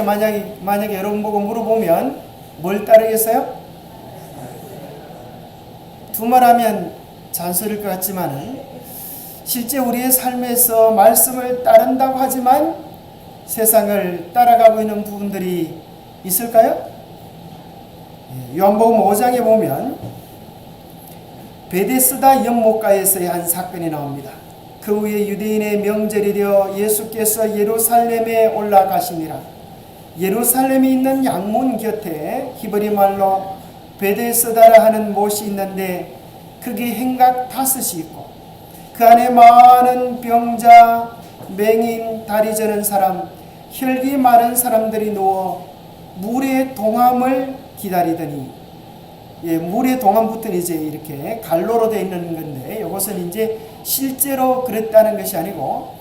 만약에 여러분 보고 물어보면 뭘 따르겠어요? 두말하면 잔소리일 것 같지만 실제 우리의 삶에서 말씀을 따른다고 하지만 세상을 따라가고 있는 부분들이 있을까요? 요한복음 5장에 보면 베데스다 연못가에서의 한 사건이 나옵니다. 그 후에 유대인의 명절이 되어 예수께서 예루살렘에 올라가시니라. 예루살렘에 있는 양문 곁에 히브리 말로 베데스다라 하는 못이 있는데 크게 행각 5이 있고 그 안에 많은 병자, 맹인, 다리 저는 사람, 혈기 마른 사람들이 누워 물의 동함을 기다리더니, 물의 동함부터는 이제 이렇게 갈로로 되어 있는 건데 이것은 이제 실제로 그랬다는 것이 아니고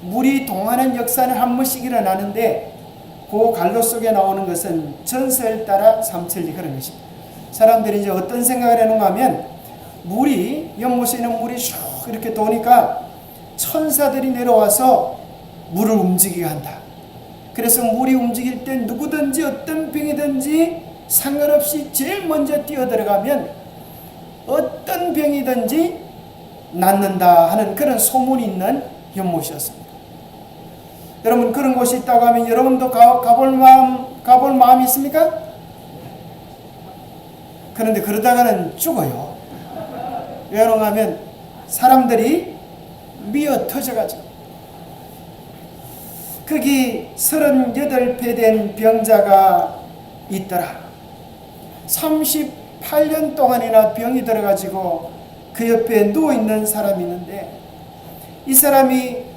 물이 동하는 역사는 한 번씩 일어나는데 그 갈로 속에 나오는 것은 전설 따라 삼천리 그런 것입니다. 사람들이 이제 어떤 생각을 해놓은가 하면 물이 연못에 있는 물이 슉 이렇게 도니까 천사들이 내려와서 물을 움직이게 한다. 그래서 물이 움직일 때 누구든지 어떤 병이든지 상관없이 제일 먼저 뛰어들어가면 어떤 병이든지 낫는다 하는 그런 소문이 있는 연못이었습니다. 여러분 그런 곳이 있다고 하면 여러분도 가볼 마음이 있습니까? 그런데 그러다가는 죽어요. 왜 그런가 하면 사람들이 미어 터져가지고 거기 38배 된 병자가 있더라. 38년 동안이나 병이 들어가지고 그 옆에 누워있는 사람이 있는데 이 사람이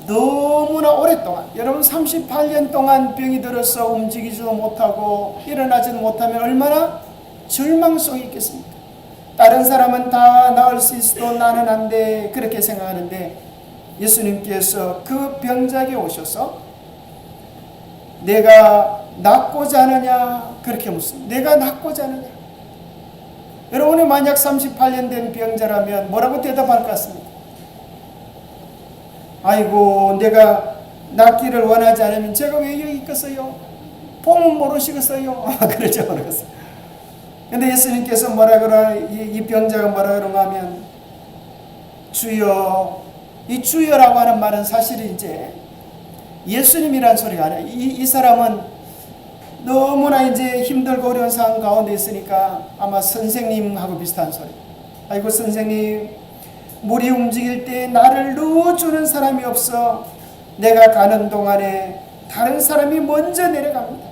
너무나 오랫동안, 여러분 38년 동안 병이 들어서 움직이지도 못하고 일어나지도 못하면 얼마나 절망 속에 있겠습니까? 다른 사람은 다 나을 수 있어도 나는 안 돼 그렇게 생각하는데 예수님께서 그 병자에게 오셔서 내가 낫고자 하느냐 그렇게 묻습니다. 내가 낫고자 하느냐. 여러분이 만약 38년 된 병자라면 뭐라고 대답할 것 같습니까? 아이고 내가 낫기를 원하지 않으면 제가 왜 여기 있겠어요? 보면 모르시겠어요? 그러죠. 근데 예수님께서 이 병자가 뭐라 그런가 하면 주여, 이 주여라고 하는 말은 사실 이제 예수님이라는 소리가 아니에요. 이 사람은 너무나 이제 힘들고 어려운 상황 가운데 있으니까 아마 선생님하고 비슷한 소리. 아이고 선생님, 물이 움직일 때 나를 넣어주는 사람이 없어. 내가 가는 동안에 다른 사람이 먼저 내려갑니다.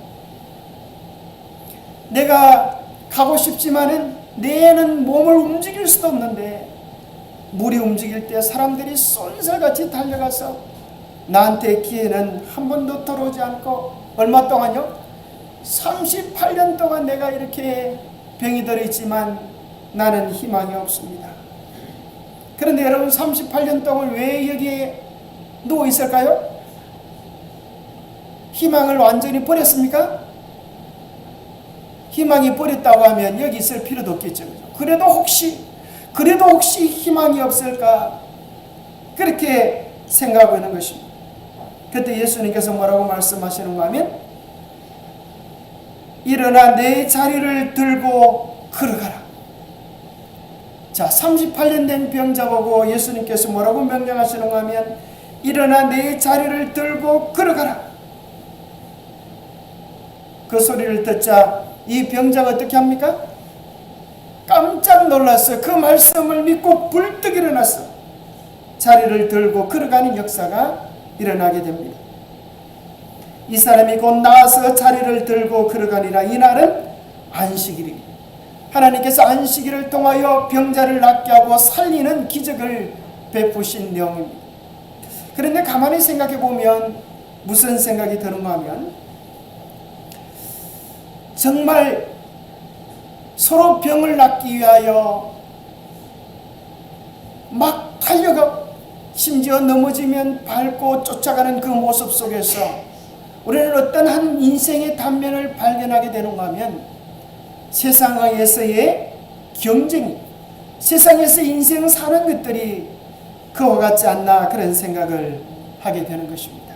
내가 가고 싶지만은 내는 몸을 움직일 수도 없는데 물이 움직일 때 사람들이 쏜살같이 달려가서 나한테 기회는 한 번도 들어오지 않고 얼마 동안요? 38년 동안 내가 이렇게 병이 들어있지만 나는 희망이 없습니다. 그런데 여러분 38년 동안 왜 여기에 누워 있을까요? 희망을 완전히 버렸습니까? 희망이 버렸다고 하면 여기 있을 필요도 없겠죠. 그래도 혹시 희망이 없을까? 그렇게 생각하고 있는 것입니다. 그때 예수님께서 뭐라고 말씀하시는가 하면 일어나 내 자리를 들고 걸어가라. 자, 38년 된 병자 보고 예수님께서 뭐라고 명령하시는가 하면 일어나 내 자리를 들고 걸어가라. 그 소리를 듣자 이 병자가 어떻게 합니까? 깜짝 놀랐어요. 그 말씀을 믿고 불떡 일어났어. 자리를 들고 걸어가는 역사가 일어나게 됩니다. 이 사람이 곧 나와서 자리를 들고 걸어가니라. 이날은 안식일입니다. 하나님께서 안식일을 통하여 병자를 낫게 하고 살리는 기적을 베푸신 내용입니다. 그런데 가만히 생각해 보면 무슨 생각이 드는가 하면 정말 서로 병을 낫기 위하여 막 달려가고 심지어 넘어지면 밟고 쫓아가는 그 모습 속에서 우리는 어떤 한 인생의 단면을 발견하게 되는가 하면 세상에서의 경쟁이, 세상에서 인생 사는 것들이 그와 같지 않나 그런 생각을 하게 되는 것입니다.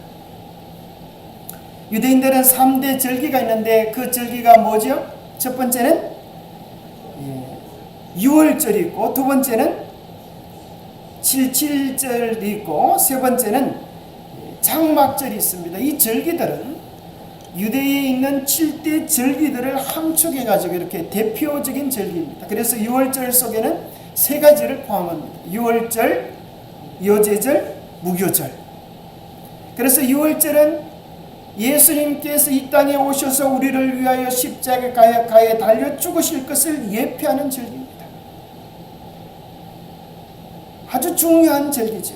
유대인들은 3대 절기가 있는데 그 절기가 뭐죠? 첫 번째는 유월절이 있고, 두 번째는 칠칠절이 있고, 세 번째는 장막절이 있습니다. 이 절기들은 유대에 있는 7대 절기들을 함축해 가지고 이렇게 대표적인 절기입니다. 그래서 유월절 속에는 세 가지를 포함합니다. 유월절, 여제절, 무교절. 그래서 유월절은 예수님께서 이 땅에 오셔서 우리를 위하여 십자가에 달려 죽으실 것을 예표하는 절기입니다. 아주 중요한 절기죠.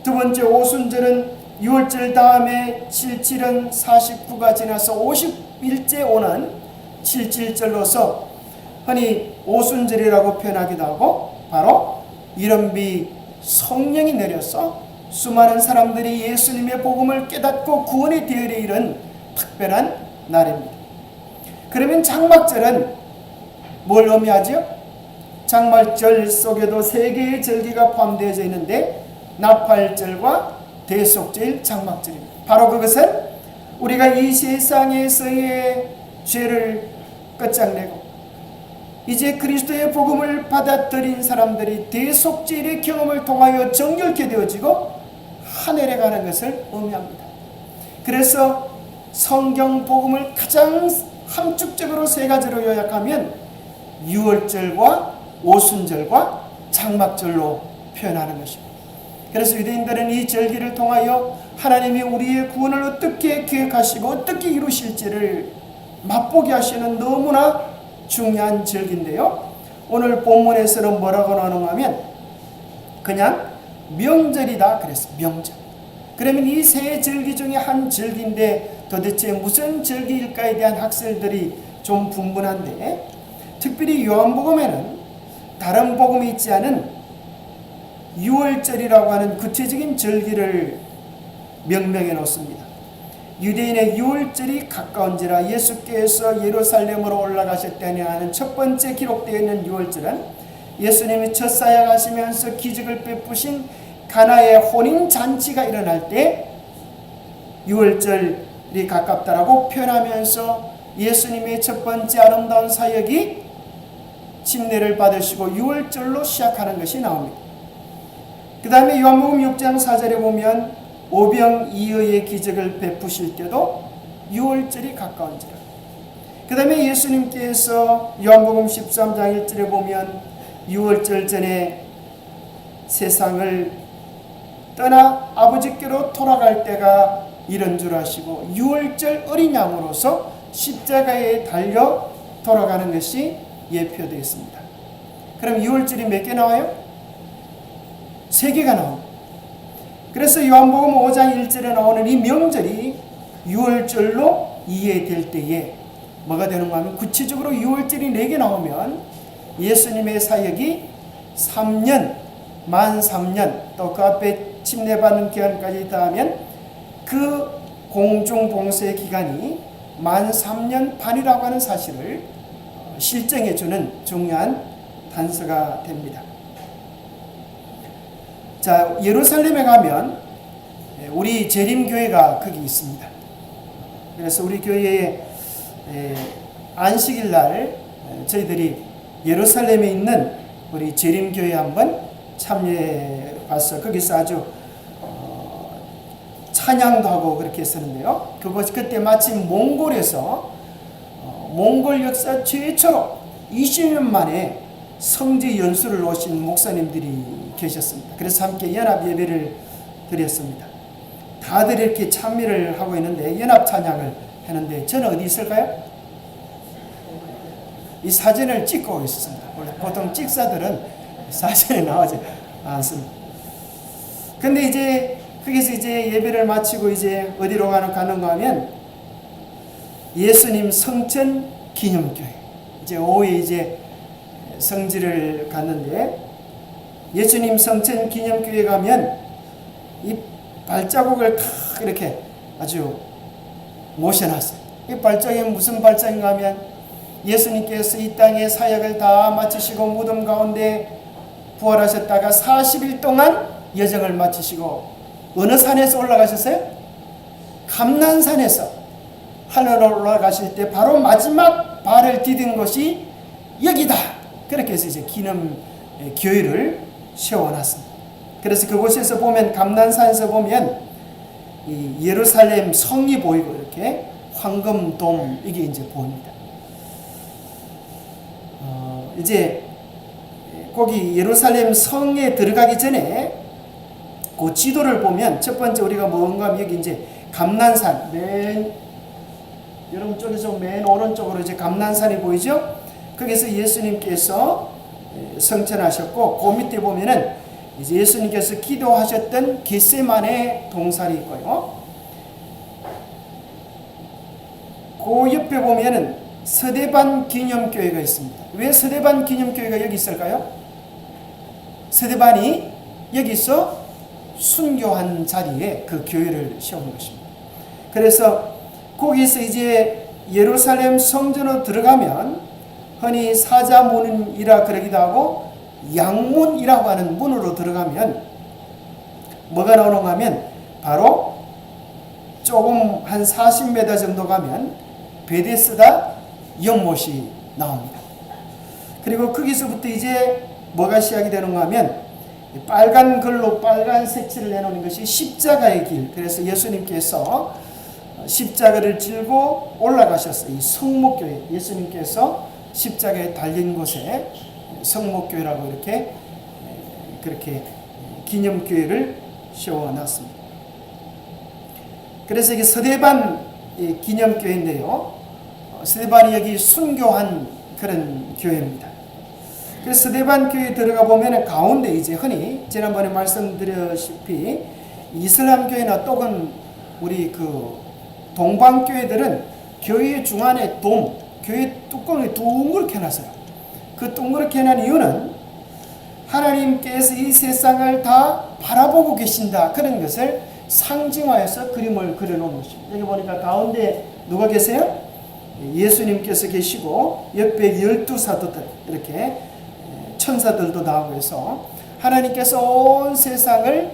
두 번째 오순절은 유월절 다음에 칠칠은 49가 지나서 50일째 오는 칠칠절로서 흔히 오순절이라고 표현하기도 하고, 바로 이른비 성령이 내려서 수많은 사람들이 예수님의 복음을 깨닫고 구원의 대열에 이른 특별한 날입니다. 그러면 장막절은 뭘 의미하죠? 장막절 속에도 세 개의 절기가 포함되어져 있는데 나팔절과 대속절, 장막절입니다. 바로 그것은 우리가 이 세상에서의 죄를 끝장내고 이제 그리스도의 복음을 받아들인 사람들이 대속죄의 경험을 통하여 정결케 되어지고 하늘에 가는 것을 의미합니다. 그래서 성경 복음을 가장 함축적으로 세 가지로 요약하면 유월절과 오순절과 장막절로 표현하는 것입니다. 그래서 유대인들은 이 절기를 통하여 하나님이 우리의 구원을 어떻게 계획하시고 어떻게 이루실지를 맛보게 하시는 너무나 중요한 절기인데요. 오늘 본문에서는 뭐라고 나오는가 하면 그냥 명절이다 그랬어요. 명절. 그러면 이 세 절기 중에 한 절기인데 도대체 무슨 절기일까에 대한 학설들이 좀 분분한데, 특별히 요한복음에는 다른 복음이 있지 않은 유월절이라고 하는 구체적인 절기를 명명해 놓습니다. 유대인의 유월절이 가까운지라 예수께서 예루살렘으로 올라가셨다니 하는 첫 번째 기록되어 있는 유월절은 예수님이 첫 사역하시면서 기적을 베푸신 가나의 혼인잔치가 일어날 때 유월절이 가깝다라고 표현하면서 예수님의 첫 번째 아름다운 사역이 침례를 받으시고 유월절로 시작하는 것이 나옵니다. 그 다음에 요한복음 6장 4절에 보면 오병이어의 기적을 베푸실 때도 유월절이 가까운지라. 그 다음에 예수님께서 요한복음 13장 1절에 보면 유월절 전에 세상을 떠나 아버지께로 돌아갈 때가 이런 줄 아시고 유월절 어린 양으로서 십자가에 달려 돌아가는 것이 예표되어 있습니다. 그럼 유월절이 몇 개 나와요? 3개가 나옵니다. 그래서 요한복음 5장 1절에 나오는 이 명절이 유월절로 이해될 때에 뭐가 되는가 하면, 구체적으로 유월절이 4개 나오면 예수님의 사역이 3년, 만 3년, 또 그 앞에 침례받는 기간까지 더하면 그 공중봉쇄의 기간이 만 3년 반이라고 하는 사실을 실정해주는 중요한 단서가 됩니다. 자, 예루살렘에 가면 우리 재림교회가 거기 있습니다. 그래서 우리 교회에 안식일 날 저희들이 예루살렘에 있는 우리 재림교회 한번 참여해 봤어. 거기서 아주 찬양도 하고 그렇게 했었는데요. 그때 마침 몽골에서 몽골 역사 최초로 20년 만에 성지 연수를 오신 목사님들이 계셨습니다. 그래서 함께 연합 예배를 드렸습니다. 다들 이렇게 참여를 하고 있는데 연합 찬양을 했는데 저는 어디 있을까요? 이 사진을 찍고 있었습니다. 원래 보통 찍사들은 사진에 나오지 않습니다. 근데 이제 거기서 이제 예배를 마치고 이제 어디로 가는가 하면 예수님 성천 기념교회, 이제 오후에 이제 성지를 갔는데, 예수님 성천 기념교회 가면 이 발자국을 다 이렇게 아주 모셔놨어요. 이 발자국이 무슨 발자국인가 하면 예수님께서 이 땅의 사역을 다 마치시고 무덤 가운데 부활하셨다가 40일 동안 여정을 마치시고 어느 산에서 올라가셨어요? 감난산에서 하늘로 올라가실 때 바로 마지막 발을 디딘 것이 여기다. 그렇게 해서 이제 기념 교회를 세워놨습니다. 그래서 그곳에서 보면 감난산에서 보면 이 예루살렘 성이 보이고 이렇게 황금돔 이게 이제 보입니다. 이제 거기 예루살렘 성에 들어가기 전에 그 지도를 보면 첫 번째 우리가 뭔가 하면 여기 이제 감난산 맨 여러분 쪽에서 맨 오른쪽으로 이제 감난산이 보이죠? 거기서 예수님께서 성천하셨고 그 밑에 보면은 이제 예수님께서 기도하셨던 겟세마네 동산이 있고요. 그 옆에 보면은 서대반 기념교회가 있습니다. 왜 서대반 기념교회가 여기 있을까요? 서대반이 여기서 순교한 자리에 그 교회를 세운 것입니다. 그래서 거기서 이제 예루살렘 성전으로 들어가면 흔히 사자문이라 그러기도 하고 양문이라고 하는 문으로 들어가면 뭐가 나오는가 하면 바로 조금 한 40m 정도 가면 베데스다 연못이 나옵니다. 그리고 거기서부터 이제 뭐가 시작이 되는가 하면 빨간 글로 빨간 색칠을 해놓은 것이 십자가의 길. 그래서 예수님께서 십자가를 질고 올라가셨어요. 이 성목교회, 예수님께서 십자가에 달린 곳에 성목교회라고 이렇게 그렇게 기념교회를 세워놨습니다. 그래서 이게 서대반 기념교회인데요. 서대반이 여기 순교한 그런 교회입니다. 그래서 서대반 교회에 들어가 보면 가운데 이제 흔히 지난번에 말씀드렸다시피 이슬람 교회나 또는 우리 그 동방 교회들은 교회 중안에 교회 뚜껑을 둥그렇게 해놨어요. 그 둥그렇게 해놓은 이유는 하나님께서 이 세상을 다 바라보고 계신다 그런 것을 상징화해서 그림을 그려놓은 것입니다. 여기 보니까 가운데 누가 계세요? 예수님께서 계시고 옆에 12사도들 이렇게 천사들도 나오고 해서 하나님께서 온 세상을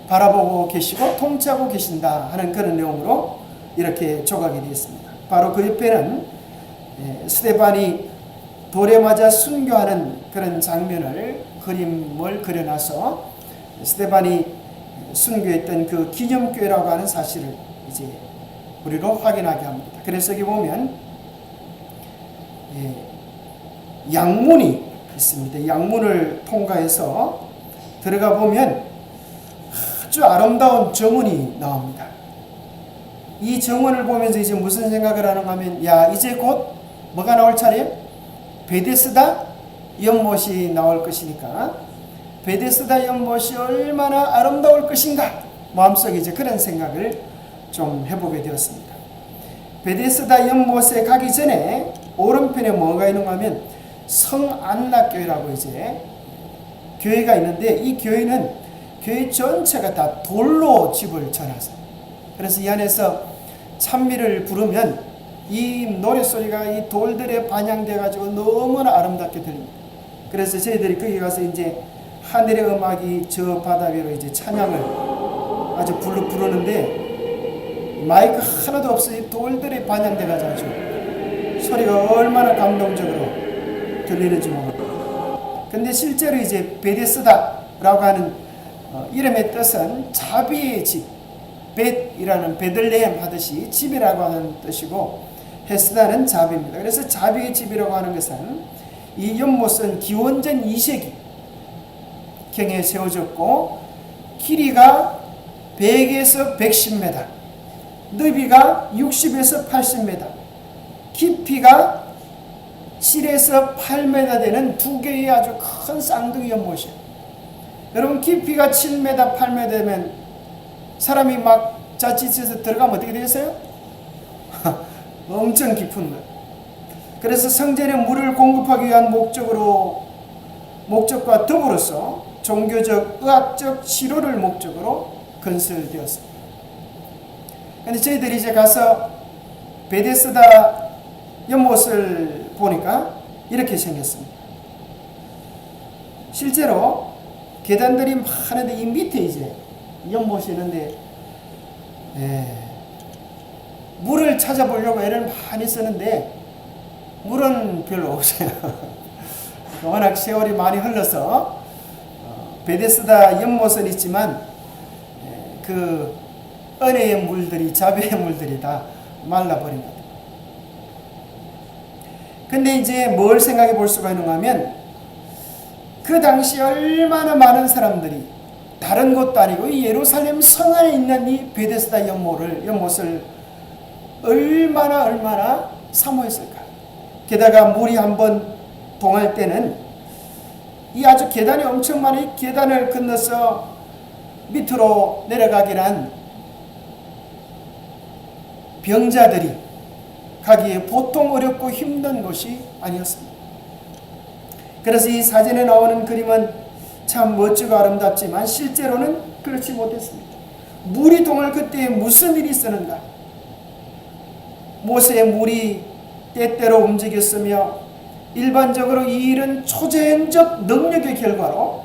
바라보고 계시고 통치하고 계신다 하는 그런 내용으로 이렇게 조각이 되어 있습니다. 바로 그 옆에는 스데반이 돌에 맞아 순교하는 그런 장면을 그림을 그려놔서 스데반이 순교했던 그 기념교회라고 하는 사실을 이제 우리로 확인하게 합니다. 그래서 여기 보면 양문이 있습니다. 양문을 통과해서 들어가 보면 아주 아름다운 정원이 나옵니다. 이 정원을 보면서 이제 무슨 생각을 하는가 하면 야 이제 곧 뭐가 나올 차례예요? 베데스다 연못이 나올 것이니까 베데스다 연못이 얼마나 아름다울 것인가 마음속에 이제 그런 생각을 좀 해보게 되었습니다. 베데스다 연못에 가기 전에 오른편에 뭐가 있는가 하면 성안락교회라고 이제 교회가 있는데 이 교회는 교회 전체가 다 돌로 집을 쳐놨어요. 그래서 이 안에서 찬미를 부르면 이 노랫소리가 이 돌들에 반영돼 가지고 너무나 아름답게 들립니다. 그래서 저희들이 거기 가서 이제 하늘의 음악이 저 바다 위로 이제 찬양을 아주 부르는데 마이크 하나도 없어요. 돌들에 반영돼 가지고 소리가 얼마나 감동적으로 들리는지 모릅니다. 근데 실제로 이제 베데스다라고 하는 이름의 뜻은 자비의 집, 벳이라는 베들레헴 하듯이 집이라고 하는 뜻이고 헤스다는 자비입니다. 그래서 자비의 집이라고 하는 것은 이 연못은 기원전 2세기 경에 세워졌고 길이가 100에서 110m, 너비가 60에서 80m, 깊이가 7에서 8m 되는 두 개의 아주 큰 쌍둥이 연못이에요. 여러분 깊이가 7m, 8m 되면 사람이 막 자칫해서 들어가면 어떻게 되겠어요? 엄청 깊은 거예요. 그래서 성전에 물을 공급하기 위한 목적과 더불어서 종교적, 의학적 치료를 목적으로 건설되었습니다. 근데 저희들이 이제 가서 베데스다 연못을 보니까 이렇게 생겼습니다. 실제로 계단들이 많은데 이 밑에 이제 연못이 있는데 물을 찾아보려고 애를 많이 쓰는데 물은 별로 없어요. 워낙 세월이 많이 흘러서 베데스다 연못은 있지만 그 은혜의 물들이, 자비의 물들이 다 말라버립니다. 근데 이제 뭘 생각해 볼 수가 있는가 하면 그 당시 얼마나 많은 사람들이 다른 곳도 아니고 이 예루살렘 성 안에 있는 이 베데스다 연못을 얼마나 사모했을까. 게다가 물이 한번 동할 때는 이 아주 계단이 엄청 많은 이 계단을 건너서 밑으로 내려가기란 병자들이 가기에 보통 어렵고 힘든 것이 아니었습니다. 그래서 이 사진에 나오는 그림은 참 멋지고 아름답지만 실제로는 그렇지 못했습니다. 물이 동할 그때에 무슨 일이 있었는가? 모세의 물이 때때로 움직였으며 일반적으로 이 일은 초자연적 능력의 결과로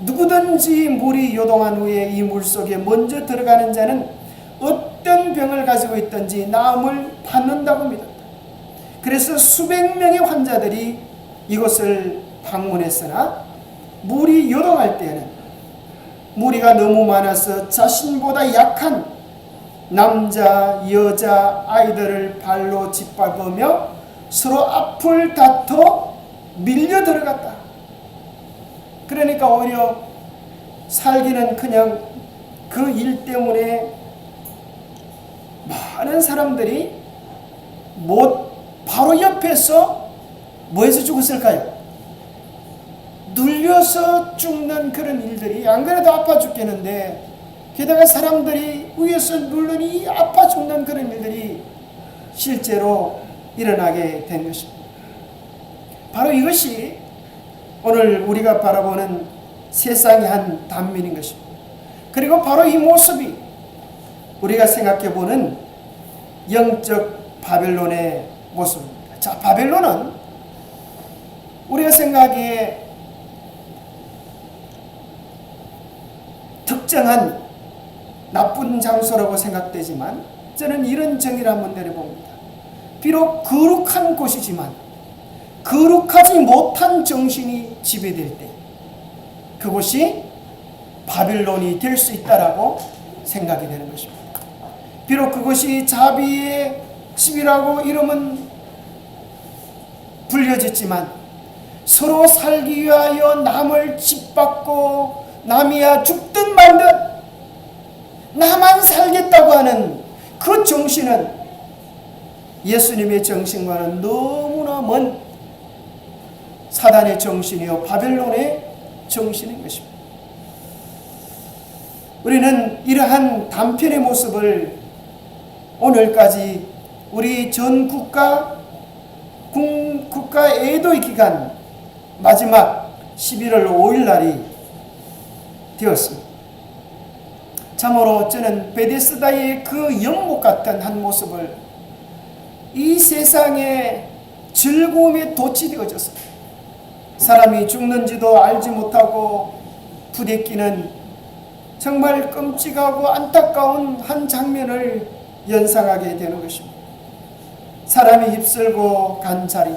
누구든지 물이 요동한 후에 이 물속에 먼저 들어가는 자는 어떤 병을 가지고 있든지 나음을 받는다고 믿었다. 그래서 수백 명의 환자들이 이곳을 방문했으나 물이 요동할 때에는 무리가 너무 많아서 자신보다 약한 남자, 여자, 아이들을 발로 짓밟으며 서로 앞을 다퉈 밀려 들어갔다. 그러니까 오히려 살기는 그냥 그 일 때문에 많은 사람들이 바로 옆에서 뭐해서 죽었을까요? 눌려서 죽는 그런 일들이, 안 그래도 아파 죽겠는데 게다가 사람들이 위에서 누르니 아파 죽는 그런 일들이 실제로 일어나게 된 것입니다. 바로 이것이 오늘 우리가 바라보는 세상의 한 단면인 것입니다. 그리고 바로 이 모습이 우리가 생각해보는 영적 바벨론의 모습입니다. 자, 바벨론은 우리가 생각하기에 특정한 나쁜 장소라고 생각되지만 저는 이런 정의를 한번 내려봅니다. 비록 거룩한 곳이지만 거룩하지 못한 정신이 지배될 때 그곳이 바빌론이 될 수 있다라고 생각이 되는 것입니다. 비록 그것이 자비의 집이라고 이름은 불려졌지만 서로 살기 위하여 남을 짓밟고 남이야 죽든 말든 나만 살겠다고 하는 그 정신은 예수님의 정신과는 너무나 먼 사단의 정신이요 바벨론의 정신인 것입니다. 우리는 이러한 단편의 모습을 오늘까지 우리 전 국가 애도의 기간 마지막 11월 5일 날이 되었습니다. 참으로 저는 베데스다의 그 연못 같은 한 모습을 이 세상의 즐거움에 돛이 되어졌습니다. 사람이 죽는지도 알지 못하고 부대끼는 정말 끔찍하고 안타까운 한 장면을 연상하게 되는 것입니다. 사람이 휩쓸고 간 자리,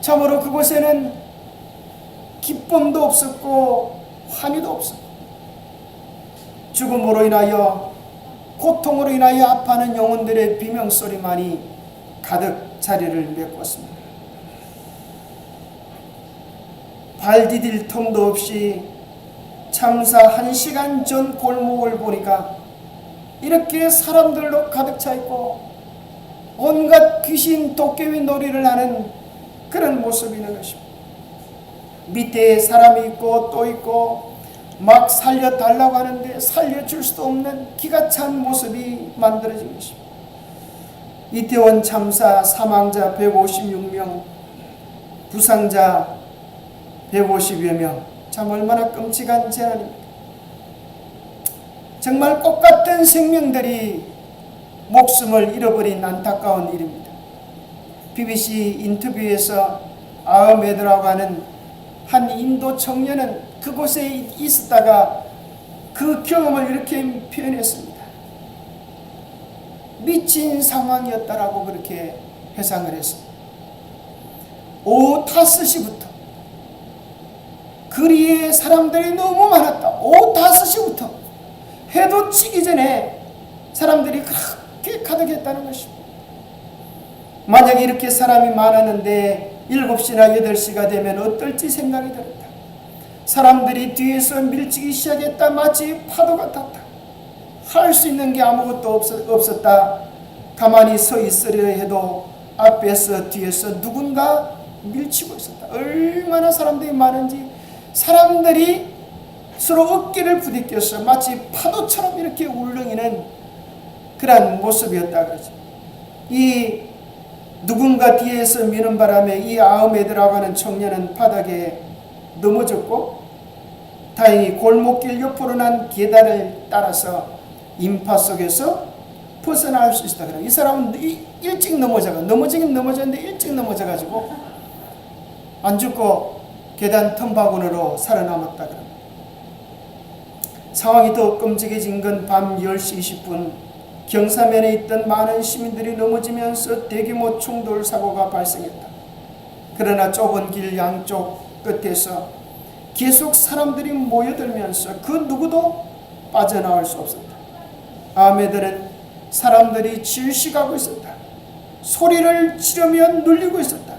참으로 그곳에는 기쁨도 없었고 환희도 없었고 죽음으로 인하여 고통으로 인하여 아파하는 영혼들의 비명소리만이 가득 자리를 메꿨습니다. 발 디딜 틈도 없이 참사 1시간 전 골목을 보니까 이렇게 사람들로 가득 차 있고 온갖 귀신 도깨비 놀이를 하는 그런 모습이 있는 것입니다. 밑에 사람이 있고 또 있고 막 살려달라고 하는데 살려줄 수도 없는 기가 찬 모습이 만들어진 것입니다. 이태원 참사 사망자 156명, 부상자 150여 명, 참 얼마나 끔찍한 재난입니다. 정말 꽃같은 생명들이 목숨을 잃어버린 안타까운 일입니다. BBC 인터뷰에서 아흐메드라고 하는 한 인도 청년은 그곳에 있었다가 그 경험을 이렇게 표현했습니다. 미친 상황이었다라고 그렇게 해상을 했습니다. 오후 5시부터 거리에 사람들이 너무 많았다. 오후 5시부터 해도 지기 전에 사람들이 그렇게 가득했다는 것입니다. 만약에 이렇게 사람이 많았는데 7시나 8시가 되면 어떨지 생각이 들었다. 사람들이 뒤에서 밀치기 시작했다. 마치 파도 같았다. 할 수 있는 게 아무것도 없었다. 가만히 서 있으려 해도 앞에서 뒤에서 누군가 밀치고 있었다. 얼마나 사람들이 많은지 사람들이 서로 어깨를 부딪혀서 마치 파도처럼 이렇게 울렁이는 그런 모습이었다 그러죠. 이 누군가 뒤에서 미는 바람에 이 아흐메드라고 하는 청년은 바닥에 넘어졌고 다행히 골목길 옆으로 난 계단을 따라서 인파 속에서 벗어날 수 있었다 그래요. 이 사람은 일찍 넘어지긴 넘어졌는데 일찍 넘어져가지고 안 죽고 계단 틈바구니로 살아남았다 그래요. 상황이 더 끔찍해진 건 밤 10시 20분 경사면에 있던 많은 시민들이 넘어지면서 대규모 충돌 사고가 발생했다. 그러나 좁은 길 양쪽 끝에서 계속 사람들이 모여들면서 그 누구도 빠져나올 수 없었다. 아흐메드는 사람들이 질식하고 있었다. 소리를 지르며 눌리고 있었다.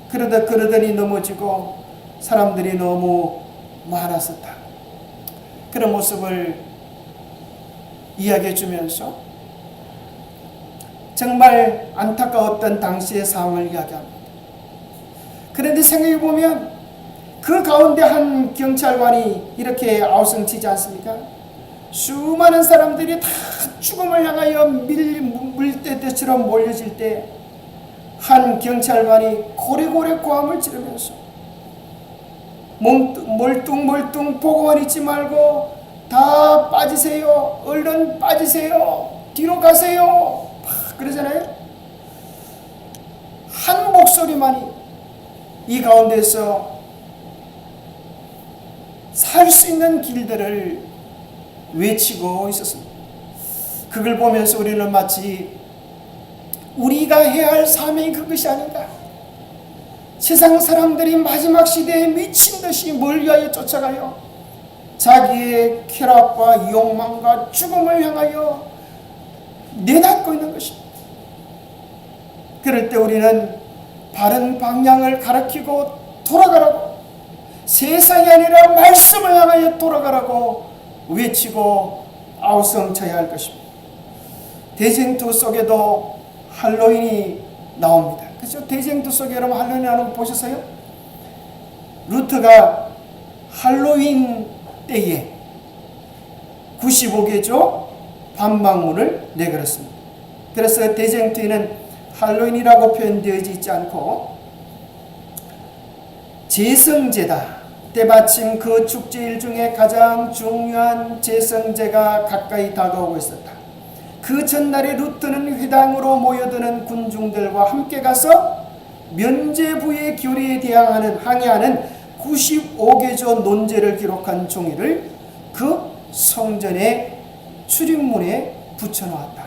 그러더니 넘어지고 사람들이 너무 많았었다. 그런 모습을 이야기해 주면서 정말 안타까웠던 당시의 상황을 이야기합니다. 그런데 생각해 보면 그 가운데 한 경찰관이 이렇게 아우성치지 않습니까? 수많은 사람들이 다 죽음을 향하여 물대처럼 몰려질 때 한 경찰관이 고래고래 고함을 지르면서 멀뚱멀뚱 보고만 있지 말고 다 빠지세요. 얼른 빠지세요. 뒤로 가세요. 그러잖아요. 한 목소리만이 이 가운데서 살 수 있는 길들을 외치고 있었습니다. 그걸 보면서 우리는 마치 우리가 해야 할 사명이 그것이 아닌가. 세상 사람들이 마지막 시대에 미친 듯이 뭘 위하여 쫓아가요? 자기의 쾌락과 욕망과 죽음을 향하여 내닫고 있는 것입니다. 그럴 때 우리는 바른 방향을 가리키고 돌아가라고, 세상이 아니라 말씀을 향하여 돌아가라고 외치고 아우성쳐야 할 것입니다. 대쟁투 속에도 할로윈이 나옵니다. 그렇죠? 대쟁투 속에 여러분 할로윈이 나오는 거 보셨어요? 루터가 할로윈 때에 95개조 반박문을 내걸었습니다. 그래서 대쟁투에는 할로윈이라고 표현되어 있지 않고 제성제다. 때마침 그 축제일 중에 가장 중요한 제성제가 가까이 다가오고 있었다. 그 전날에 루터는 회당으로 모여드는 군중들과 함께 가서 면제부의 교리에 항의하는 95개조 논제를 기록한 종이를 그 성전의 출입문에 붙여놓았다.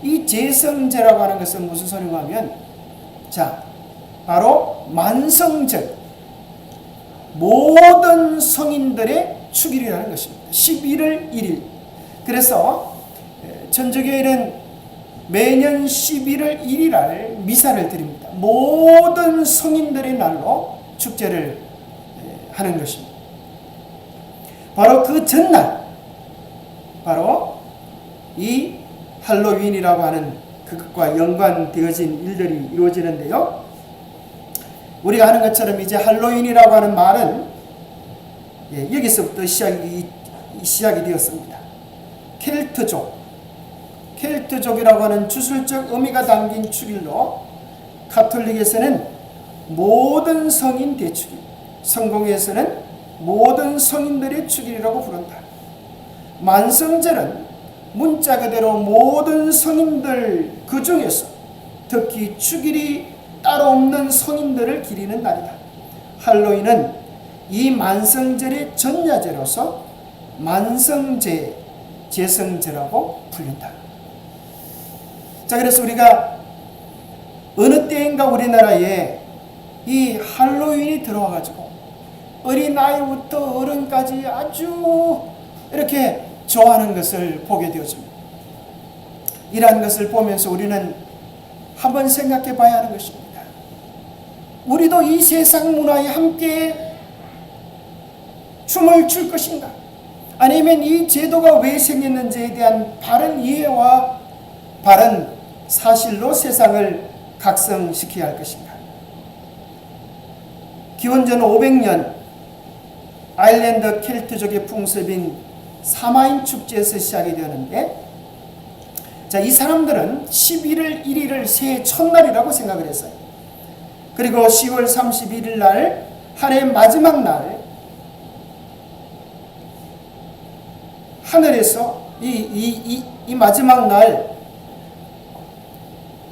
이 제성제라고 하는 것은 무슨 소리가 하면, 자, 바로 만성절, 모든 성인들의 축일이라는 것입니다. 11월 1일. 그래서 천주교회는 매년 11월 1일 날 미사를 드립니다. 모든 성인들의 날로 축제를 하는 것입니다. 바로 그 전날, 바로 이 할로윈이라고 하는 그것과 연관되어진 일들이 이루어지는데요. 우리가 아는 것처럼 이제 할로윈이라고 하는 말은 여기서부터 시작이 되었습니다. 켈트족이라고 하는 주술적 의미가 담긴 축일로 가톨릭에서는 모든 성인 대축일, 성공회에서는 모든 성인들의 축일이라고 부른다. 만성절은 문자 그대로 모든 성인들 그 중에서 특히 축일이 따로 없는 성인들을 기리는 날이다. 할로윈은 이 만성절의 전야제로서 만성제, 제성제라고 불린다. 자, 그래서 우리가 어느 때인가 우리나라에 이 할로윈이 들어와가지고 어린아이부터 어른까지 아주 이렇게 좋아하는 것을 보게 되어집니다. 이러한 것을 보면서 우리는 한번 생각해 봐야 하는 것입니다. 우리도 이 세상 문화에 함께 춤을 출 것인가? 아니면 이 제도가 왜 생겼는지에 대한 바른 이해와 바른 사실로 세상을 각성시켜야 할 것인가? 기원전 500년 아일랜드 켈트족의 풍습인 사마인 축제에서 시작이 되었는데, 자, 이 사람들은 11월 1일을 새해 첫날이라고 생각을 했어요. 그리고 10월 31일 날, 한 해의 마지막 날, 하늘에서 이 마지막 날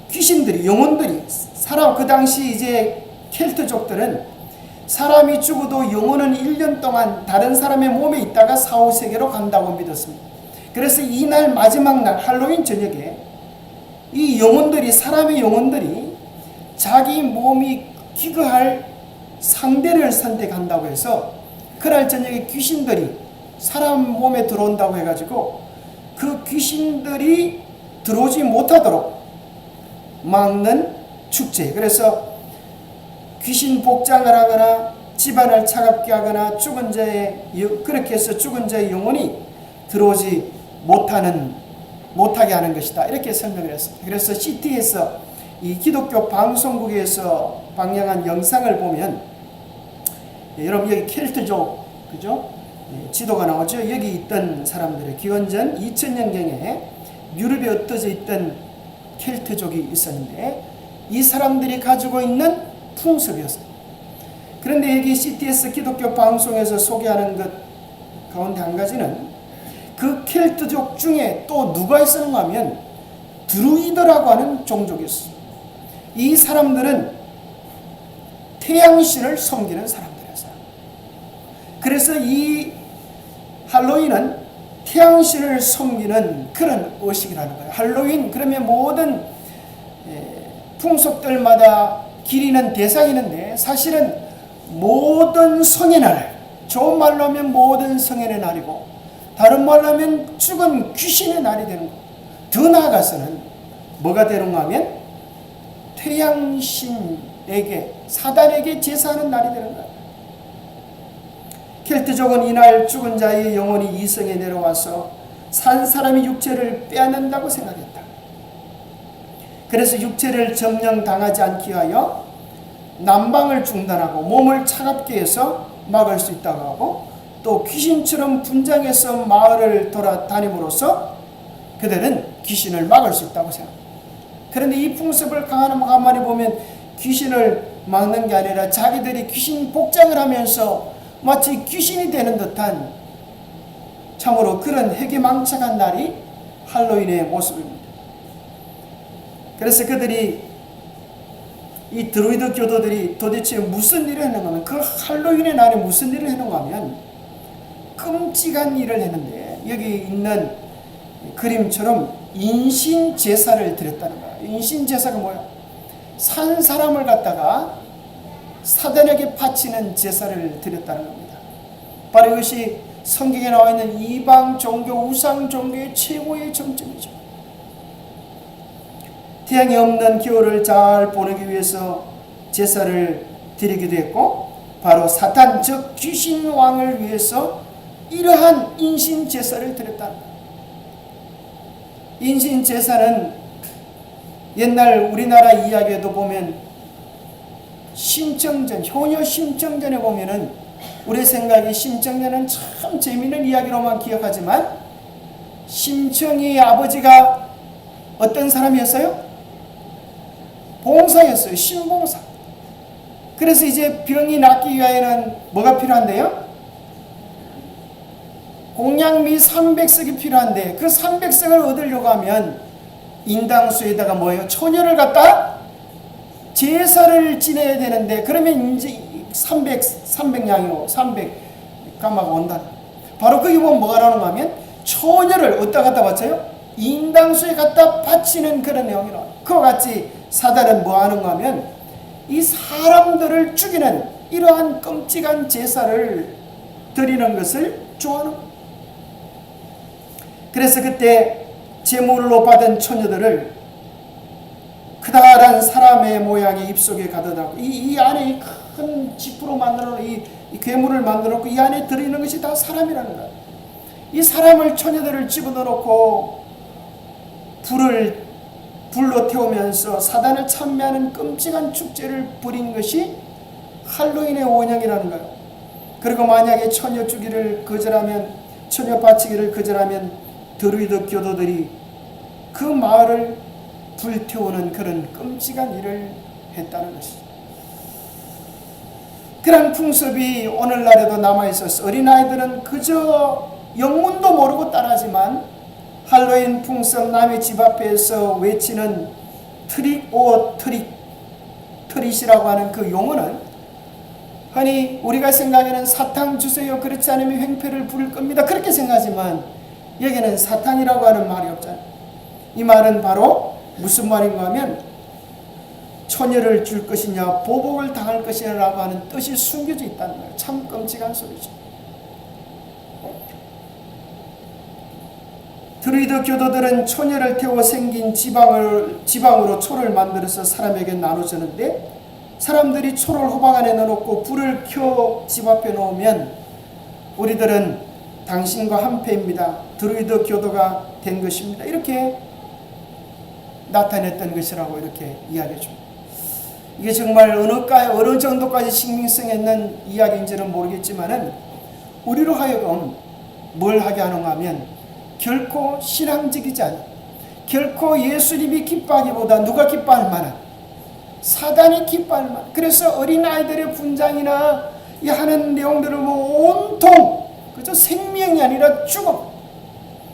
귀신들이, 영혼들이, 사람, 그 당시 이제 켈트족들은 사람이 죽어도 영혼은 1년 동안 다른 사람의 몸에 있다가 사후세계로 간다고 믿었습니다. 그래서 이날 마지막 날 할로윈 저녁에 이 영혼들이, 사람의 영혼들이 자기 몸이 기거할 상대를 선택한다고 해서 그날 저녁에 귀신들이 사람 몸에 들어온다고 해가지고 그 귀신들이 들어오지 못하도록 막는 축제. 그래서 귀신 복장을 하거나 집안을 차갑게 하거나 죽은 자의, 그렇게 해서 죽은 자의 영혼이 들어오지 못하게 하는 것이다, 이렇게 설명을 했습니다. 그래서 CT에서 이 기독교 방송국에서 방영한 영상을 보면, 여러분 여기 켈트족, 그죠? 지도가 나오죠. 여기 있던 사람들의 기원전 2000년경에 유럽에 흩어져 있던 켈트족이 있었는데 이 사람들이 가지고 있는 풍습이었어요. 그런데 여기 CTS 기독교 방송에서 소개하는 것 가운데 한 가지는 그 켈트족 중에 또 누가 있었는가 하면 드루이드라고 하는 종족이었어요. 이 사람들은 태양신을 섬기는 사람들이었어요. 그래서 이 할로윈은 태양신을 섬기는 그런 의식이라는 거예요. 할로윈 그러면 모든 풍속들마다 기리는 대상이 있는데 사실은 모든 성의 날, 좋은 말로 하면 모든 성의 날이고 다른 말로 하면 죽은 귀신의 날이 되는 거예요. 더 나아가서는 뭐가 되는가 하면 태양신에게, 사단에게 제사하는 날이 되는 거예요. 켈트족은 이날 죽은 자의 영혼이 이성에 내려와서 산 사람의 육체를 빼앗는다고 생각했다. 그래서 육체를 점령당하지 않기 위하여 난방을 중단하고 몸을 차갑게 해서 막을 수 있다고 하고, 또 귀신처럼 분장해서 마을을 돌아다님으로써 그들은 귀신을 막을 수 있다고 생각합니다. 그런데 이 풍습을 가만히 보면 귀신을 막는 게 아니라 자기들이 귀신 복장을 하면서 마치 귀신이 되는 듯한 참으로 그런 해괴망측한 날이 할로윈의 모습입니다. 그래서 그들이, 이 드루이드 교도들이 도대체 무슨 일을 했는가 하면, 그 할로윈의 날에 무슨 일을 했는가 하면 끔찍한 일을 했는데, 여기 있는 그림처럼 인신제사를 드렸다는 거야. 인신제사가 뭐야? 산 사람을 갖다가 사단에게 바치는 제사를 드렸다는 겁니다. 바로 이것이 성경에 나와 있는 이방 종교, 우상 종교의 최고의 정점이죠. 태양이 없는 겨울을 잘 보내기 위해서 제사를 드리기도 했고, 바로 사탄 즉 귀신 왕을 위해서 이러한 인신 제사를 드렸다. 인신 제사는 옛날 우리나라 이야기에도 보면 심청전, 효녀 심청전에 보면은 우리 생각에 심청전은 참 재미있는 이야기로만 기억하지만 심청이의 아버지가 어떤 사람이었어요? 봉사였어요. 신봉사. 그래서 이제 병이 낫기 위하여는 뭐가 필요한데요? 공양미 300석이 필요한데, 그 300석을 얻으려고 하면 인당수에다가 뭐예요? 처녀를 갖다 제사를 지내야 되는데, 그러면 이제 300양이고 300가마가 온다. 바로 거기 보면 뭐가 나오는가 하면 처녀를 어디다 갖다 바쳐요? 인당수에 갖다 바치는 그런 내용이 나와요. 그와 같이 사단은 뭐 하는가 하면 이 사람들을 죽이는 이러한 끔찍한 제사를 드리는 것을 좋아하는 거예요. 그래서 그때 제물로 받은 처녀들을 그다란 사람의 모양의 입속에 가둬놓고 이 안에 큰 지푸로 만들어 놓은 이 괴물을 만들어 놓고 이 안에 들어있는 것이 다 사람이라는 거예요. 이 사람을 처녀들을 집어넣어 놓고 불로 태우면서 사단을 찬미하는 끔찍한 축제를 벌인 것이 할로윈의 원형이라는 거예요. 그리고 만약에 처녀 주기를 거절하면, 처녀 바치기를 거절하면 드루이드 교도들이 그 마을을 불태우는 그런 끔찍한 일을 했다는 것이죠. 그런 풍습이 오늘날에도 남아있어서 어린아이들은 그저 영문도 모르고 따라하지만 할로윈 풍습 남의 집 앞에서 외치는 트릭 오 트릿이라고 하는 그 용어는 흔히 우리가 생각하는 사탕 주세요, 그렇지 않으면 횡패를 부릴 겁니다, 그렇게 생각하지만 여기는 사탕이라고 하는 말이 없잖아요. 이 말은 바로 무슨 말인가 하면 처녀를 줄 것이냐 보복을 당할 것이냐라고 하는 뜻이 숨겨져 있다는 거예요. 참 끔찍한 소리죠. 드루이드 교도들은 처녀를 태워 생긴 지방으로 초를 만들어서 사람에게 나눠주는데, 사람들이 초를 호박 안에 넣어놓고 불을 켜 집 앞에 놓으면 우리들은 당신과 한패입니다, 드루이드 교도가 된 것입니다, 이렇게 나타냈던 것이라고 이렇게 이야기해 줍니다. 이게 정말 어느 정도까지 신빙성 있는 이야기인지는 모르겠지만은 우리로 하여금 뭘 하게 하는가 하면 결코 신앙적이지 않은, 결코 예수님이 기뻐하기보다 누가 기뻐할 만한, 사단이 기뻐할 만한, 그래서 어린아이들의 분장이나 이 하는 내용들을 온통 그저 생명이 아니라 죽음,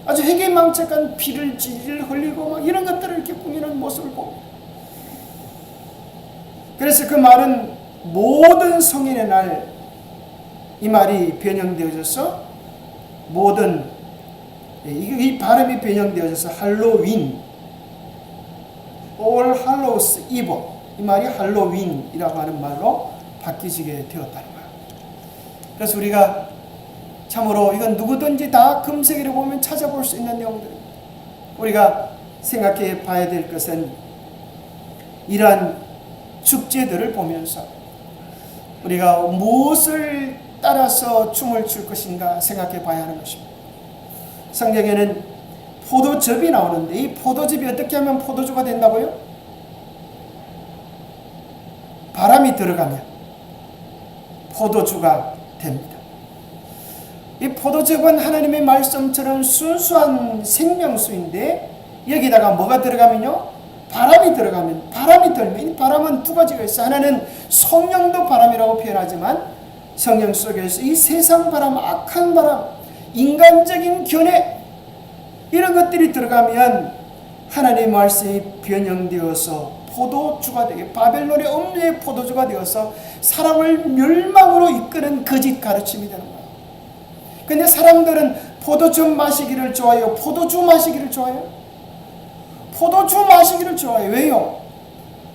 아주 회개망측한 피를 질질 흘리고 막 이런 것들을 이렇게 꾸미는 모습을 봅니다. 그래서 그 말은 모든 성인의 날, 이 말이 변형되어져서 모든 이 발음이 변형되어져서 할로윈, All Hallows Eve, 이 말이 할로윈이라고 하는 말로 바뀌게 되었다는 거예요. 그래서 우리가 참으로 이건 누구든지 다 금세기를 보면 찾아볼 수 있는 내용들입니다. 우리가 생각해 봐야 될 것은 이러한 축제들을 보면서 우리가 무엇을 따라서 춤을 출 것인가 생각해 봐야 하는 것입니다. 성경에는 포도즙이 나오는데 이 포도즙이 어떻게 하면 포도주가 된다고요? 바람이 들어가면 포도주가 됩니다. 이 포도즙은 하나님의 말씀처럼 순수한 생명수인데 여기다가 뭐가 들어가면요? 바람이 들어가면, 바람이 들면, 이 바람은 두 가지가 있어요. 하나는 성령도 바람이라고 표현하지만 성령 속에서 이 세상 바람, 악한 바람, 인간적인 견해, 이런 것들이 들어가면 하나님의 말씀이 변형되어서 포도주가 되게, 바벨론의 음료의 포도주가 되어서 사람을 멸망으로 이끄는 거짓 가르침이 되는 거예요. 근데 사람들은 포도즙 마시기를 좋아해요? 포도주 마시기를 좋아해요? 포도주 마시기를 좋아해요. 왜요?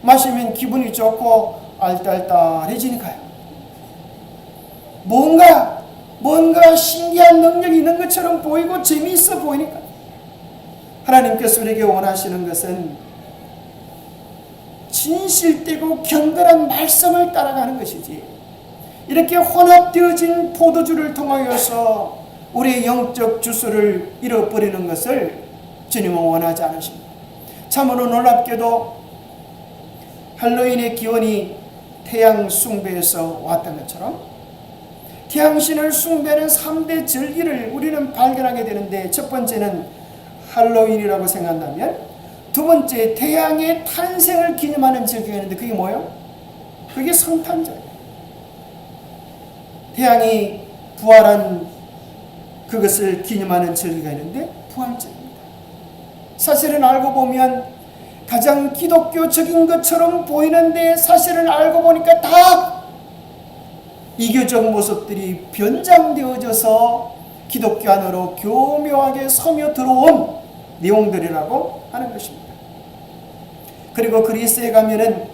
마시면 기분이 좋고 알딸딸해지니까요. 뭔가 신기한 능력이 있는 것처럼 보이고 재미있어 보이니까. 하나님께서 우리에게 원하시는 것은 진실되고 경건한 말씀을 따라가는 것이지, 이렇게 혼합되어진 포도주를 통하여서 우리의 영적 주소를 잃어버리는 것을 주님은 원하지 않으십니다. 참으로 놀랍게도 할로윈의 기원이 태양 숭배에서 왔던 것처럼 태양신을 숭배하는 3대 절기를 우리는 발견하게 되는데, 첫 번째는 할로윈이라고 생각한다면, 두 번째 태양의 탄생을 기념하는 절기가 있는데 그게 뭐예요? 그게 성탄절. 태양이 부활한 그것을 기념하는 절기가 있는데 부활절입니다. 사실은 알고 보면 가장 기독교적인 것처럼 보이는데 사실은 알고 보니까 다 이교적 모습들이 변장되어져서 기독교 안으로 교묘하게 스며 들어온 내용들이라고 하는 것입니다. 그리고 그리스에 가면은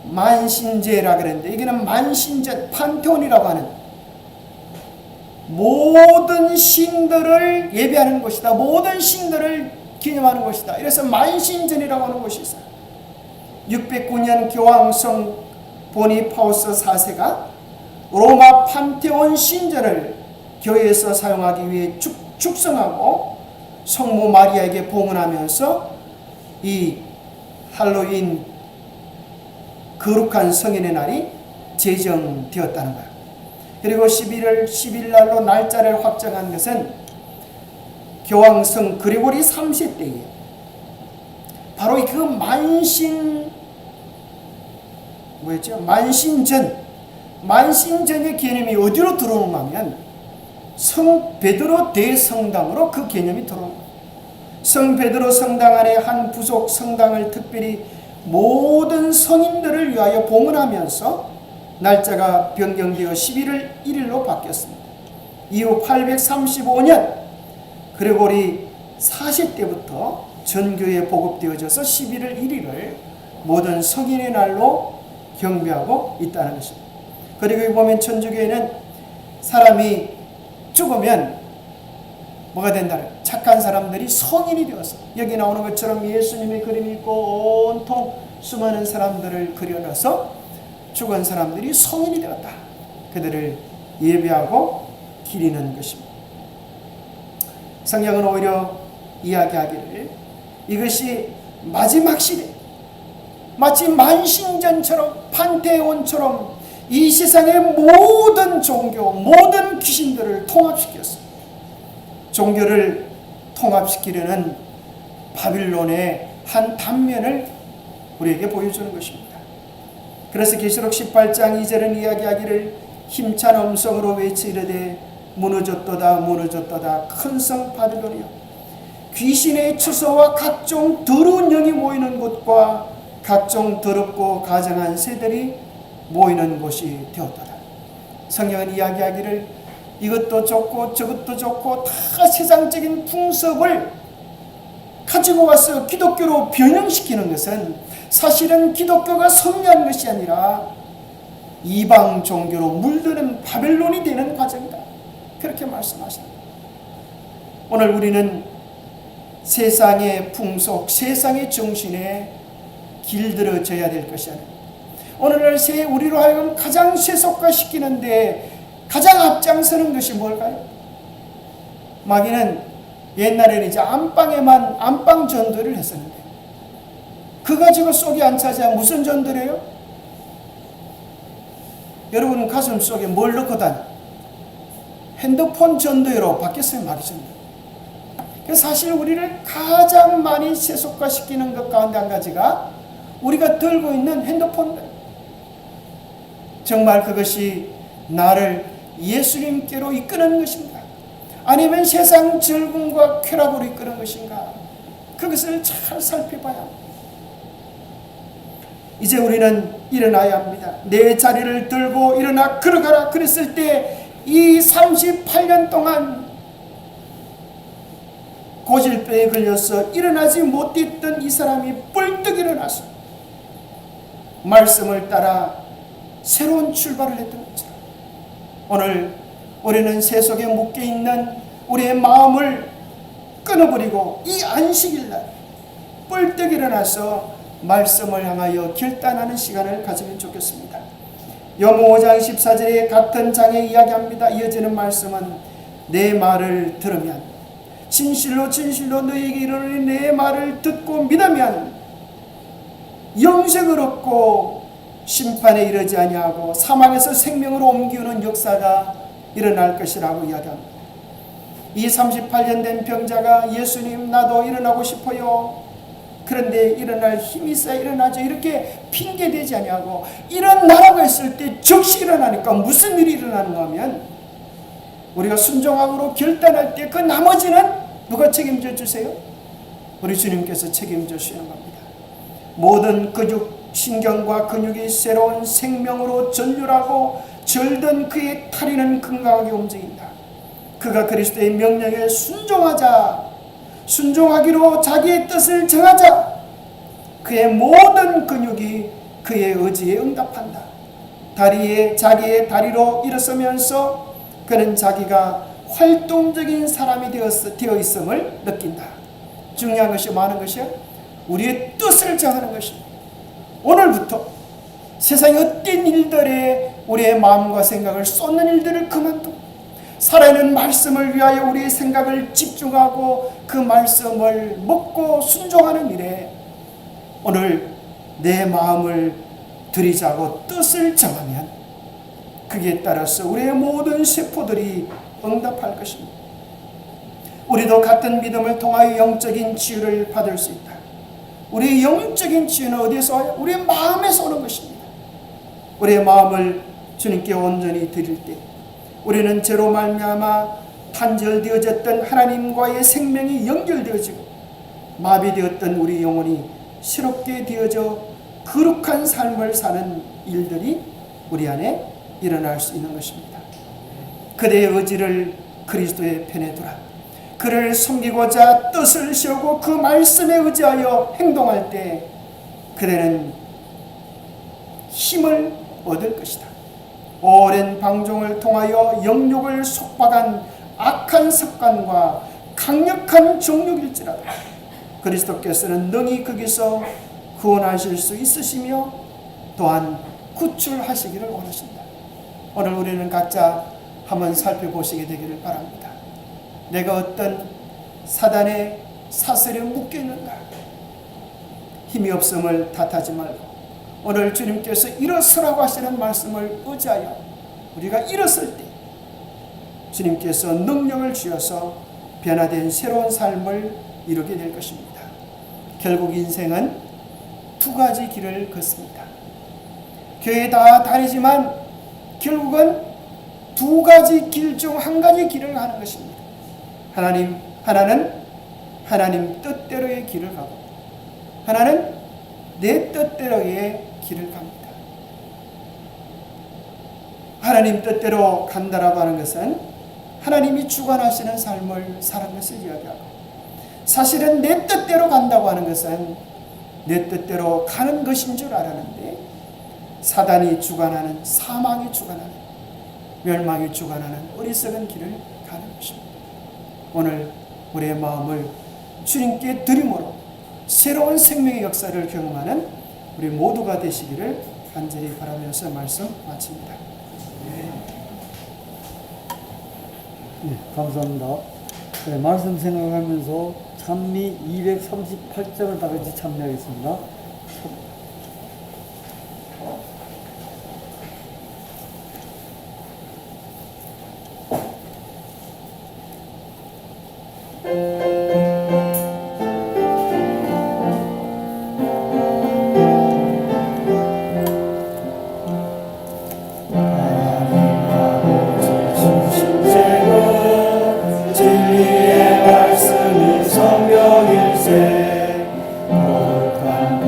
만신제라 그랬는데, 이게는 만신전, 판테온이라고 하는 모든 신들을 예배하는 곳이다. 모든 신들을 기념하는 곳이다. 이래서 만신전이라고 하는 곳이 있어요. 609년 교황성 보니파우스 4세가 로마 판테온 신전을 교회에서 사용하기 위해 축성하고 성모 마리아에게 봉헌하면서 이 할로윈 거룩한 성인의 날이 제정되었다는 거예요. 그리고 11월 10일 날로 날짜를 확정한 것은 교황성 그레고리 3세 때에 바로 그 만신전의 개념이 어디로 들어오는가 하면 성 베드로 대성당으로 그 개념이 들어오는 거예요. 성 베드로 성당 안에 한 부속 성당을 특별히 모든 성인들을 위하여 봉헌하면서 날짜가 변경되어 11월 1일로 바뀌었습니다. 이후 835년 그레고리 4세 때부터 전교에 보급되어져서 11월 1일을 모든 성인의 날로 경배하고 있다는 것입니다. 그리고 보면 천주교에는 사람이 죽으면 뭐가 된다는 거예요? 착한 사람들이 성인이 되어서 여기 나오는 것처럼 예수님의 그림이 있고 온통 수많은 사람들을 그려놔서 죽은 사람들이 성인이 되었다. 그들을 예배하고 기리는 것입니다. 성경은 오히려 이야기하기를 이것이 마지막 시대, 마치 만신전처럼 판테온처럼 이 세상의 모든 종교, 모든 귀신들을 통합시켰습니다. 종교를 통합시키려는 바빌론의 한 단면을 우리에게 보여주는 것입니다. 그래서 계시록 18장 2절은 이야기하기를 힘찬 음성으로 외치이르되 무너졌도다 무너졌도다 큰 성 바빌론이여 귀신의 추소와 각종 더러운 영이 모이는 곳과 각종 더럽고 가증한 새들이 모이는 곳이 되었도다. 성경은 이야기하기를 이것도 좋고 저것도 좋고 다 세상적인 풍습을 가지고 와서 기독교로 변형시키는 것은 사실은 기독교가 섭리한 것이 아니라 이방 종교로 물드는 바벨론이 되는 과정이다. 그렇게 말씀하십니다. 오늘 우리는 세상의 풍속, 세상의 정신에 길들어져야 될 것이 아닙니다. 오늘날 우리로 하여금 가장 세속화시키는데 가장 앞장서는 것이 뭘까요? 마귀는 옛날에는 이제 안방에만 안방 전도를 했었는데 그 가지고 속이 안 차지한 무슨 전도래요? 여러분 가슴 속에 뭘 넣고 다녀? 핸드폰 전도로 바뀌었어요. 말이 전도. 그래서 사실 우리를 가장 많이 세속화시키는 것 가운데 한 가지가 우리가 들고 있는 핸드폰들. 정말 그것이 나를 예수님께로 이끄는 것인가? 아니면 세상 즐거움과 쾌락으로 이끄는 것인가? 그것을 잘 살펴봐야 합니다. 이제 우리는 일어나야 합니다. 내 자리를 들고 일어나 걸어가라. 그랬을 때 이 38년 동안 고질병에 걸려서 일어나지 못했던 이 사람이 뻘떡 일어나서 말씀을 따라 새로운 출발을 했던 거죠. 오늘 우리는 세속에 묶여있는 우리의 마음을 끊어버리고 이 안식일날 뻘떡 일어나서 말씀을 향하여 결단하는 시간을 가지면 좋겠습니다. 요모 5장 14절에 같은 장에 이야기합니다. 이어지는 말씀은 내 말을 들으면 진실로 진실로 너에게 이르노니 내 말을 듣고 믿으면 영생을 얻고 심판에 이르지 아니하고 사망에서 생명으로 옮기는 역사가 일어날 것이라고 이야기합니다. 이 38년 된 병자가 예수님 나도 일어나고 싶어요. 그런데 일어날 힘이 있어야 일어나죠. 이렇게 핑계대지 아니하고 일어나라고 했을 때 즉시 일어나니까 무슨 일이 일어나는가 하면 우리가 순종함으로 결단할 때 그 나머지는 누가 책임져 주세요? 우리 주님께서 책임져 주시는 겁니다. 모든 근육, 신경과 근육이 새로운 생명으로 전율하고 절든 그의 탈이는 건강하게 움직인다. 그가 그리스도의 명령에 순종하자 순종하기로 자기의 뜻을 정하자 그의 모든 근육이 그의 의지에 응답한다. 자기의 다리로 일어서면서 그는 자기가 활동적인 사람이 되어 있음을 느낀다. 중요한 것이 많은 것이야. 우리의 뜻을 정하는 것입니다. 오늘부터 세상의 어떤 일들에 우리의 마음과 생각을 쏟는 일들을 그만두고 살아있는 말씀을 위하여 우리의 생각을 집중하고 그 말씀을 먹고 순종하는 일에 오늘 내 마음을 들이자고 뜻을 정하면 그에 따라서 우리의 모든 세포들이 응답할 것입니다. 우리도 같은 믿음을 통하여 영적인 치유를 받을 수 있다. 우리의 영적인 치유는 어디에서 와요? 우리의 마음에서 오는 것입니다. 우리의 마음을 주님께 온전히 드릴 때 우리는 죄로 말미암아 단절되어졌던 하나님과의 생명이 연결되어지고 마비되었던 우리 영혼이 새롭게 되어져 거룩한 삶을 사는 일들이 우리 안에 일어날 수 있는 것입니다. 그대의 의지를 그리스도의 편에 두라. 그를 섬기고자 뜻을 세우고 그 말씀에 의지하여 행동할 때 그대는 힘을 얻을 것이다. 오랜 방종을 통하여 영욕을 속박한 악한 습관과 강력한 정욕일지라도 그리스도께서는 능히 거기서 구원하실 수 있으시며 또한 구출하시기를 원하신다. 오늘 우리는 각자 한번 살펴보시게 되기를 바랍니다. 내가 어떤 사단의 사슬에 묶여 있는가? 힘이 없음을 탓하지 말고 오늘 주님께서 일어서라고 하시는 말씀을 의지하여 우리가 일어설 때 주님께서 능력을 주셔서 변화된 새로운 삶을 이루게 될 것입니다. 결국 인생은 두 가지 길을 걷습니다. 교회 다 다니지만 결국은 두 가지 길 중 한 가지 길을 가는 것입니다. 하나는 하나님 뜻대로의 길을 가고 하나는 내 뜻대로의 길을 갑니다. 하나님 뜻대로 간다라고 하는 것은 하나님이 주관하시는 삶을 사는 것을 이야기하고 사실은 내 뜻대로 간다고 하는 것은 내 뜻대로 가는 것인 줄 알았는데 사단이 주관하는 사망이 주관하는 멸망이 주관하는 어리석은 길을 가는 것입니다. 오늘 우리의 마음을 주님께 드림으로 새로운 생명의 역사를 경험하는 우리 모두가 되시기를 간절히 바라면서 말씀 마칩니다. 네, 감사합니다. 네, 말씀 생각하면서 찬미 238장을 다 같이 참여하겠습니다. 진리의 말씀이 성령일세 거룩한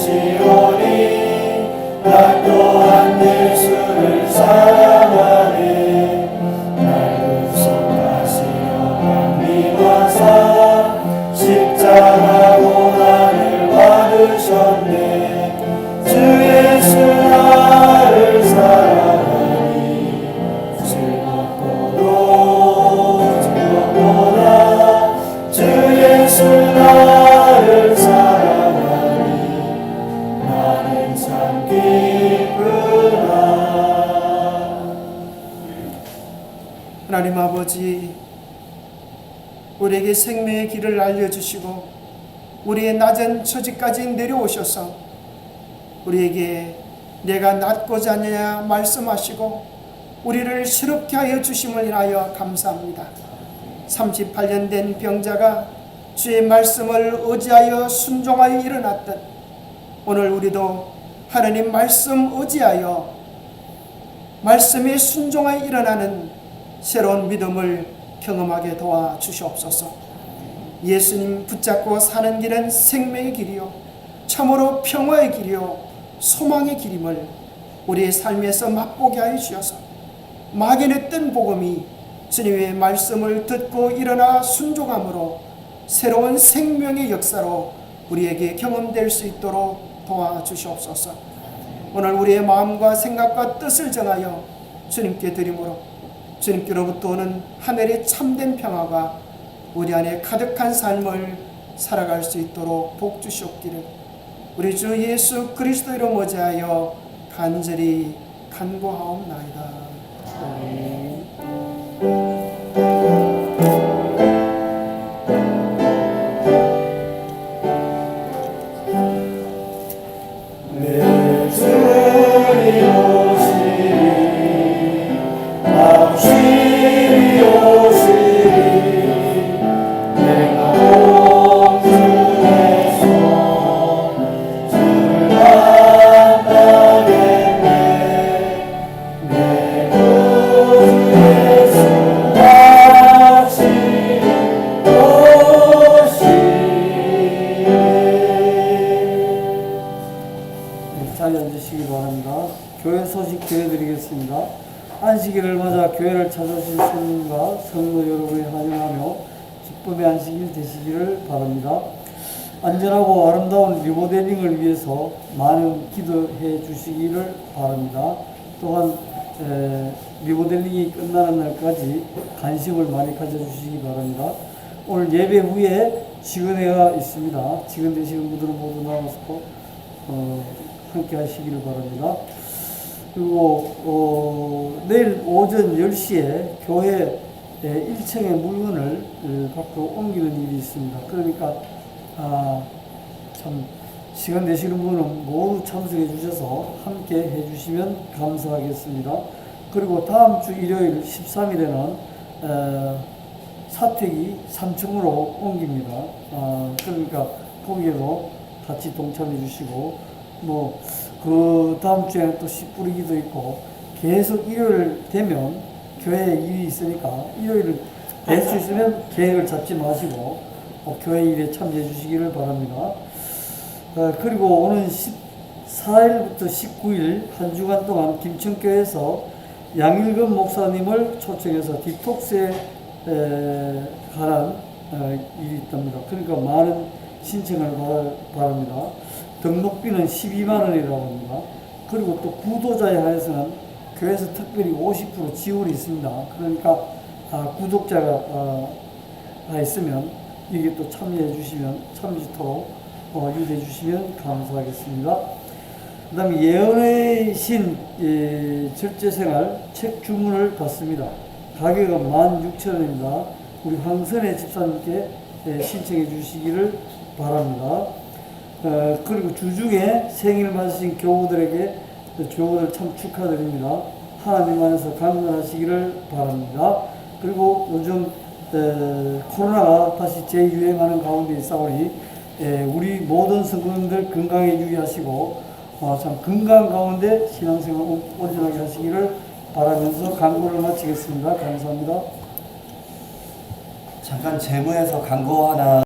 것이오니 나 또한 예수를 사랑하네. 날 구속하시려 강림하사 십자가 고난을 받으셨네. 주 예수 나를 사랑하니 즐겁도다. 주 예수 나를 사랑하니 나는 참 기쁘다. 하나님 아버지, 우리에게 생명의 길을 알려주시고 우리의 낮은 처지까지 내려오셔서 우리에게 내가 낫고자 하느냐 말씀하시고 우리를 새롭게 하여 주심을 인하여 감사합니다. 38년 된 병자가 주의 말씀을 의지하여 순종하여 일어났듯 오늘 우리도 하나님 말씀 의지하여 말씀에 순종하여 일어나는 새로운 믿음을 경험하게 도와주시옵소서. 예수님 붙잡고 사는 길은 생명의 길이요 참으로 평화의 길이요 소망의 길임을 우리의 삶에서 맛보게 하여 주셔서 막연히 뜬 복음이 주님의 말씀을 듣고 일어나 순종함으로 새로운 생명의 역사로 우리에게 경험될 수 있도록 도와주시옵소서. 오늘 우리의 마음과 생각과 뜻을 정하여 주님께 드림으로 주님께로부터 오는 하늘의 참된 평화가 우리 안에 가득한 삶을 살아갈 수 있도록 복 주시옵기를 우리 주 예수 그리스도 이름 의지하여 간절히 간구하옵나이다. 내 주님 오시리 확실히 오시리 내가 공중에서 주를 만나겠네. 내 구주 예수 확실히 오시리. 자리 앉으시기 바랍니다. 교회 소식 전해드리겠습니다. 안식일을 맞아 교회를 찾아주신 성도님과 성도 여러분을 환영하며 기쁨의 안식일 되시기를 바랍니다. 안전하고 아름다운 리모델링을 위해서 많은 기도해 주시기를 바랍니다. 또한 리모델링이 끝나는 날까지 관심을 많이 가져주시기 바랍니다. 오늘 예배 후에 직원회가 있습니다. 직원 되시는 분들은 모두 나와서 함께 하시기를 바랍니다. 그리고 내일 오전 10시에 교회 1층의 물건을 밖으로 옮기는 일이 있습니다. 그러니까 참 시간 되시는 분은 모두 참석해 주셔서 함께 해 주시면 감사하겠습니다. 그리고 다음 주 일요일 13일에는 사택이 3층으로 옮깁니다. 그러니까 거기에도 같이 동참해 주시고 그 다음 주에는 또 씨 뿌리기도 있고 계속 일요일 되면 교회에 일이 있으니까 일요일을 될 수 있으면 계획을 잡지 마시고 교회 일에 참여해 주시기를 바랍니다. 그리고 오는 14일부터 19일 한 주간 동안 김천교회에서 양일금 목사님을 초청해서 디톡스에 관한 일이 있답니다. 그러니까 많은 신청을 바랍니다. 등록비는 12만 원이라고 합니다. 그리고 또 구독자에 한해서는 교회에서 특별히 50% 지원이 있습니다. 그러니까 구독자가 있으면 이게 또 참여해 주시면 참여토록 유대해 주시면 감사하겠습니다. 그 다음에 예언의 신 절제생활 책 주문을 받습니다. 가격은 16,000원입니다. 우리 황선혜 집사님께 신청해 주시기를 바랍니다. 그리고 주중에 생일 맞으신 교우들에게 교우들 참 축하드립니다. 하나님 안에서 강건하시기를 바랍니다. 그리고 요즘 코로나가 다시 재유행하는 가운데 있사오니 우리 모든 성도님들 건강에 유의하시고 참 건강 가운데 신앙생활 온전하게 하시기를 바라면서 강구를 마치겠습니다. 감사합니다. 잠깐 제무에서 광고 하나